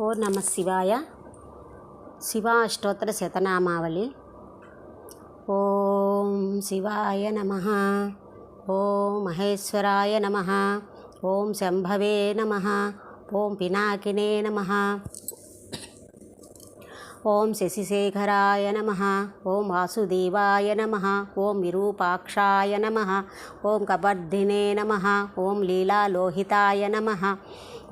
ఓం నమ శివాయ. శివ అష్టోత్తర శతనామావళి. ఓం శివాయ నమః. ఓం మహేశ్వరాయ నమః. ఓం శంభవే నమః. ఓం పినాకినే నమః. ఓం శశిశేఖరాయ నమః. ఓం వాసుదేవాయ నమః. ఓం విరూపాక్షాయ నమః. ఓం కబర్ధినే నమః. ఓం లీలాలోహితాయ నమః.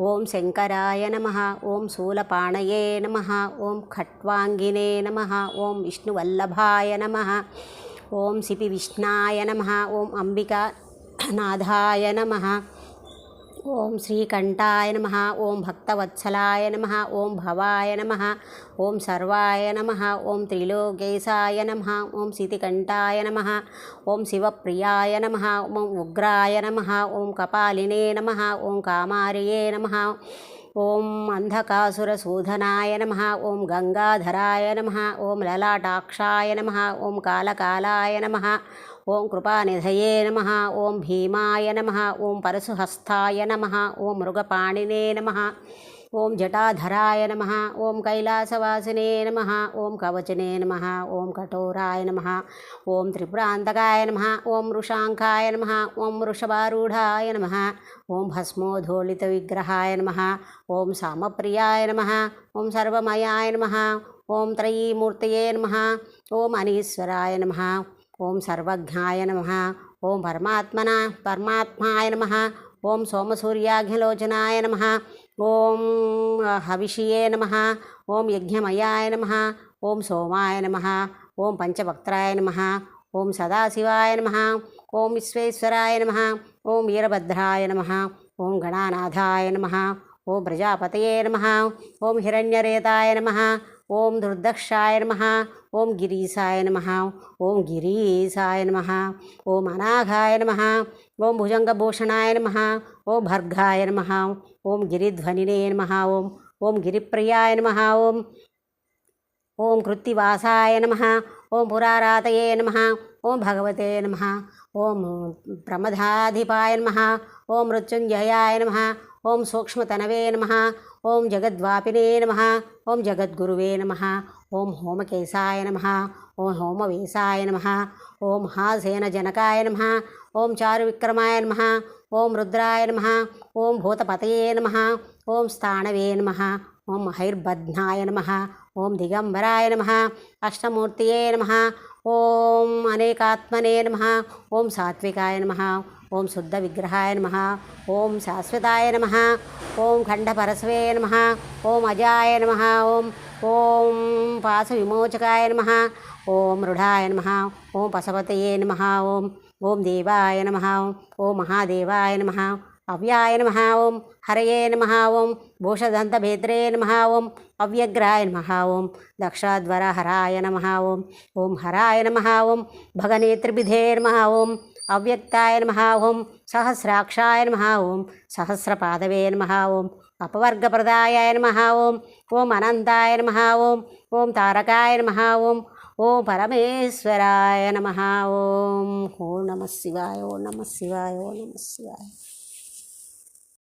ఓం శంకరాయ నమః. ఓం శూలపాణయే నమః. ఓం ఖట్వాంగినే నమః. ఓం విష్ణువల్లభాయ నమః. ఓం సిపి విష్ణాయ నమః. ఓం అంబికానాథాయ నమః. ఓం శ్రీకంఠాయ నమః. ఓం భక్తవత్సలాయ నమః. ఓం భవాయ నమః. ఓం సర్వాయ నమః. ఓం త్రిలోకేశాయ నమః. ఓం శితికంఠాయ నమః. ఓం శివప్రియాయ నమః. ఓం ఉగ్రాయ నమః. ఓం కపాలినే నమః. ఓం కామార్యే నమః. ఓం అంధకాసురసూదనాయ నమః. ఓం గంగాధరాయ నమః. ఓం లలాటాక్షాయ నమః. ఓం కాలకాలాయ నమః. ఓం కృపానిధయే నమః. ఓం భీమాయ నమః. ఓం పరశుహస్తాయ నమః. ఓం మృగపాణినే నమః. ఓం జటాధరాయ నమః. ఓం కైలాసవాసినే నమః. ఓం కవచనే నమః. ఓం కఠోరాయ నమః. ఓం త్రిపురాంతకాయ నమః. ఓం వృషాంకాయ నమః. ఓం వృషభారూఢాయ నమః. ఓం భస్మోధోళిత విగ్రహాయ నమః. ఓం సామప్రియాయ నమః. ఓం సర్వమయాయ నమః. ఓం త్రయీమూర్తయే నమః. ఓం అనీశ్వరాయ నమః. ఓం సర్వజ్ఞాయ నమః. ఓం పరమాత్మాయ నమః. ఓం సోమసూర్యాగ్నిలోచనాయ నమః. ఓం హవిషియే నమః. ఓం యజ్ఞమయాయ నమః. ఓం సోమాయ నమః. ఓం పంచవక్త్రాయ నమః. ఓం సదాశివాయ నమః. ఓం విశ్వేశ్వరాయ నమః. ఓం వీరభద్రాయ నమః. ఓం గణానాథాయ నమః. ఓం ప్రజాపతయే నమః. ఓం హిరణ్యరేతాయ నమః. ఓం దుర్దక్షాయ నమః. ఓం గిరీశాయ నమః. ఓం గిరీశాయ నమః. ఓం అనాఘాయ నమః. ఓం భుజంగభూషణాయ నమః. ఓం భర్గాయ నమః. ఓం గిరిధ్వనినే నమః. ఓం గిరిప్రియాయ నమః. ఓం కృత్తివాసాయ నమః. ఓం పురారాతయే నమః. ఓం భగవతే నమః. ఓం ప్రమదాధిపాయ నమః. ఓం మృత్యుంజయాయ నమః. ఓం సూక్ష్మతనవే నమః. ఓం జగద్వాపినే నమః. ఓం జగద్గురువే నమః. ఓం హోమకేశాయ నమః. ఓం హోమవేశాయ నమః. ఓం మహాసేనజనకాయ నమః. ఓం చారువిక్రమాయ నమః. ఓం రుద్రాయ నమః. ఓం భూతపతయే నమః. ఓం స్థాణవే నమః. ఓం మహైర్బధ్నాయ నమః. ఓం దిగంబరాయ నమః. అష్టమూర్తయే నమః. ఓం అనేకాత్మనే నమః. ఓం సాత్వికాయ నమః. ఓం శుద్ధ విగ్రహాయ నమః. ఓం శాశ్వతాయ నమః. ఓం ఖండపరశవే నమః. ఓం అజాయ నమః. ఓం పాశ విమోచకాయ నమః. ఓం మృఢాయ నమః. ఓం పశుపతయే నమః. ఓం దేవాయ నమః. ఓం మహాదేవాయ నమః. అవ్యాయ నమః. ఓం హరయే నమః. ఓం భూషదంతభేద్రే నమః. ఓం అవ్యగ్రాయ నమః. ఓం దక్షాధ్వరహరాయ నమః. ఓం హరాయ నమః. ఓం భగనేత్రిభిధే నమః. ఓం అవ్యక్తాయ నమః. ఓం సహస్రాక్షాయ నమః. ఓం సహస్రపాదవే నమః. ఓం అపవర్గప్రదాయ నమః. ఓం అనంతాయ నమః. ఓం తారకాయ నమః. ఓం పరమేశ్వరాయ నమః. ఓం నమః శివాయ. ఓం నమః శివాయ. ఓం నమః శివాయ.